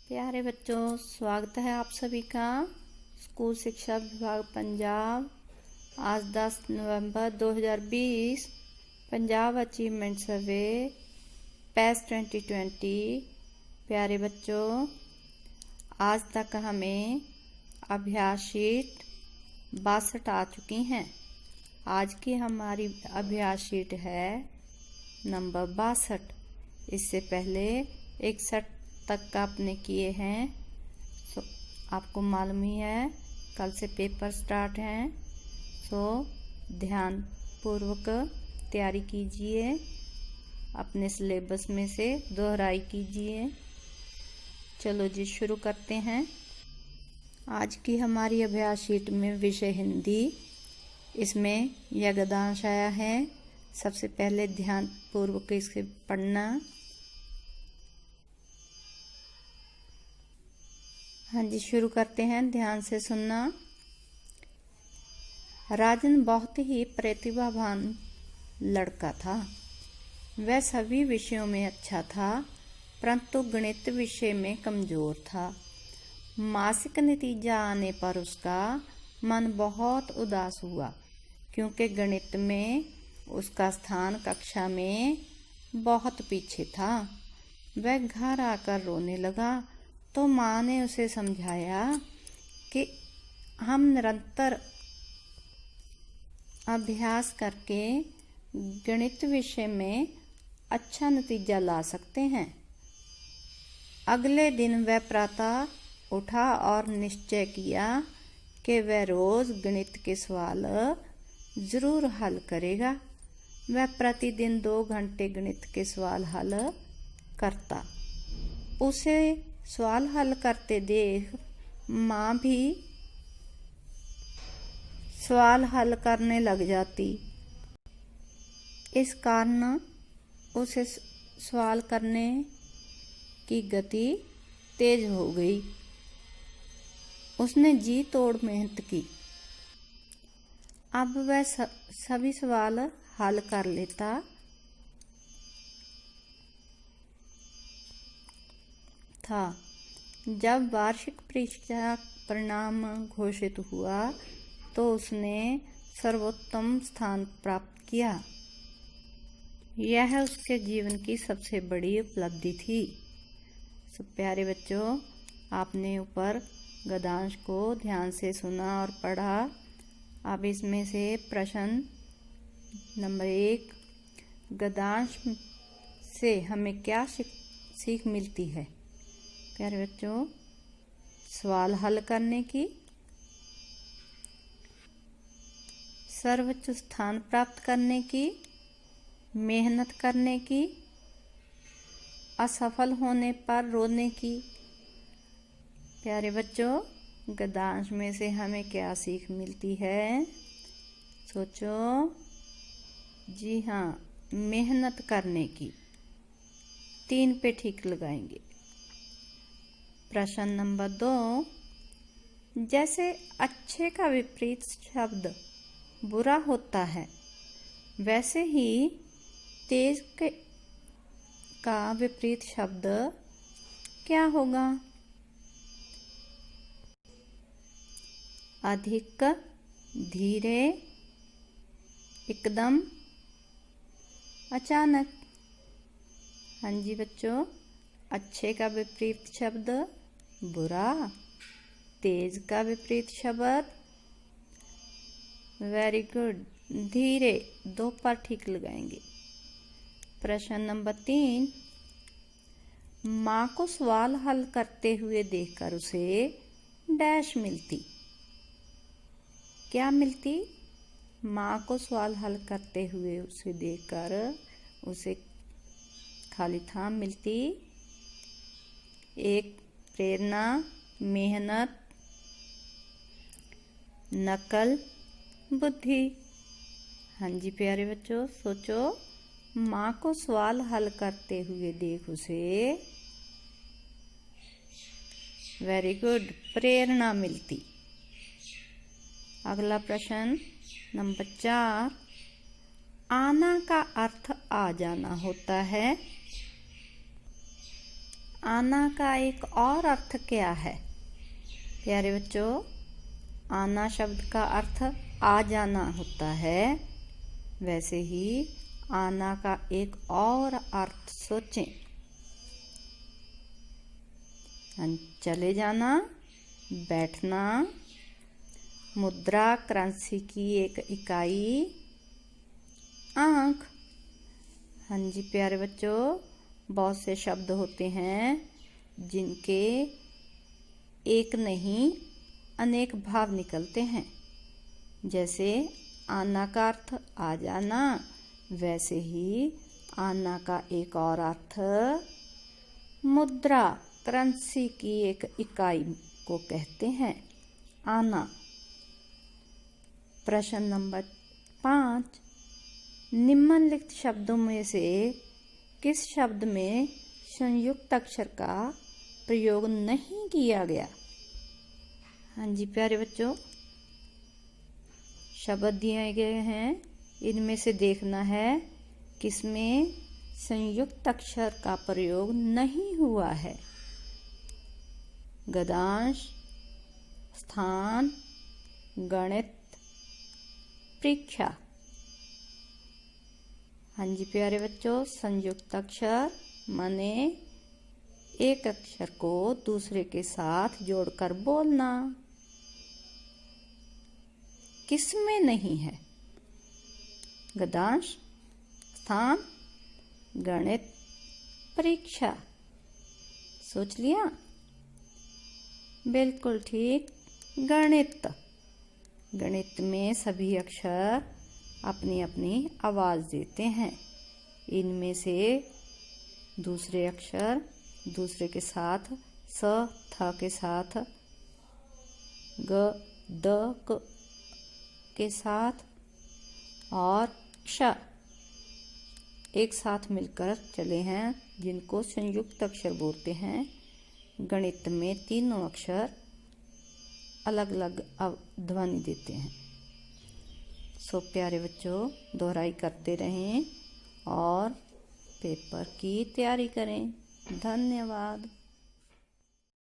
प्यारे बच्चों, स्वागत है आप सभी का स्कूल शिक्षा विभाग पंजाब। आज 10 नवंबर 2020 पंजाब अचीवमेंट सर्वे पैस 2020। प्यारे बच्चों, आज तक हमें अभ्यास शीट 62 आ चुकी हैं। आज की हमारी अभ्यास शीट है नंबर 62। इससे पहले 61 तक का आपने किए हैं, सो आपको मालूम ही है कल से पेपर स्टार्ट हैं। सो ध्यान पूर्वक तैयारी कीजिए, अपने सिलेबस में से दोहराई कीजिए। चलो जी, शुरू करते हैं। आज की हमारी अभ्यास शीट में विषय हिंदी, इसमें यह गद्यांश आया है। सबसे पहले ध्यान पूर्वक इसे पढ़ना। हाँ जी, शुरू करते हैं, ध्यान से सुनना। राजन बहुत ही प्रतिभावान लड़का था। वह सभी विषयों में अच्छा था, परंतु गणित विषय में कमजोर था। मासिक नतीजा आने पर उसका मन बहुत उदास हुआ, क्योंकि गणित में उसका स्थान कक्षा में बहुत पीछे था। वह घर आकर रोने लगा, तो माँ ने उसे समझाया कि हम निरंतर अभ्यास करके गणित विषय में अच्छा नतीजा ला सकते हैं। अगले दिन वह प्रातः उठा और निश्चय किया कि वह रोज गणित के सवाल जरूर हल करेगा। वह प्रतिदिन 2 घंटे गणित के सवाल हल करता। उसे सवाल हल करते देख माँ भी सवाल हल करने लग जाती। इस कारण उसे सवाल करने की गति तेज हो गई। उसने जी तोड़ मेहनत की। अब वह सभी सवाल हल कर लेता था। जब वार्षिक परीक्षा परिणाम घोषित हुआ तो उसने सर्वोत्तम स्थान प्राप्त किया। यह उसके जीवन की सबसे बड़ी उपलब्धि थी। सब प्यारे बच्चों, आपने ऊपर गद्यांश को ध्यान से सुना और पढ़ा। अब इसमें से प्रश्न नंबर 1, गद्यांश से हमें क्या सीख मिलती है? प्यारे बच्चों, सवाल हल करने की, सर्वोच्च स्थान प्राप्त करने की, मेहनत करने की, असफल होने पर रोने की। प्यारे बच्चों, गद्यांश में से हमें क्या सीख मिलती है? सोचो। जी हाँ, मेहनत करने की। 3 पे ठीक लगाएंगे। प्रश्न नंबर 2, जैसे अच्छे का विपरीत शब्द बुरा होता है, वैसे ही तेज का विपरीत शब्द क्या होगा? अधिक, धीरे, एकदम, अचानक। हाँ जी बच्चों, अच्छे का विपरीत शब्द बुरा, तेज का विपरीत शब्द वेरी गुड, धीरे। 2 पर ठीक लगाएंगे। प्रश्न नंबर 3, माँ को सवाल हल करते हुए देखकर उसे डैश मिलती। क्या मिलती? माँ को सवाल हल करते हुए उसे देखकर उसे खाली थाम मिलती। 1, प्रेरणा, मेहनत, नकल, बुद्धि। हाँ जी प्यारे बच्चों, सोचो। माँ को सवाल हल करते हुए देख उसे वेरी गुड, प्रेरणा मिलती। अगला प्रश्न नंबर 4, आना का अर्थ आ जाना होता है। आना का एक और अर्थ क्या है? प्यारे बच्चों, आना शब्द का अर्थ आ जाना होता है। वैसे ही आना का एक और अर्थ सोचें। चले जाना, बैठना। मुद्रा करेंसी की एक इकाई आंख। हाँ जी प्यारे बच्चों, बहुत से शब्द होते हैं जिनके एक नहीं अनेक भाव निकलते हैं। जैसे आना का अर्थ आ जाना, वैसे ही आना का एक और अर्थ मुद्रा करेंसी की एक इकाई को कहते हैं आना। प्रश्न नंबर 5, निम्नलिखित शब्दों में से किस शब्द में संयुक्त अक्षर का प्रयोग नहीं किया गया? हाँ जी प्यारे बच्चों, शब्द दिए गए हैं, इनमें से देखना है किसमें संयुक्त अक्षर का प्रयोग नहीं हुआ है। गद्यांश, स्थान, गणित, परीक्षा। हाँ जी प्यारे बच्चों, संयुक्त अक्षर माने एक अक्षर को दूसरे के साथ जोड़कर बोलना। किसमें नहीं है? गद्यांश, स्थान, गणित, परीक्षा। सोच लिया? बिल्कुल ठीक, गणित। गणित में सभी अक्षर अपनी अपनी आवाज़ देते हैं। इनमें से दूसरे अक्षर दूसरे के साथ स, थ के साथ, ग, द, क के साथ और क्ष एक साथ मिलकर चले हैं, जिनको संयुक्त अक्षर बोलते हैं। गणित में तीनों अक्षर अलग अलग ध्वनि देते हैं। सो प्यारे बच्चों, दोहराई करते रहें और पेपर की तैयारी करें। धन्यवाद।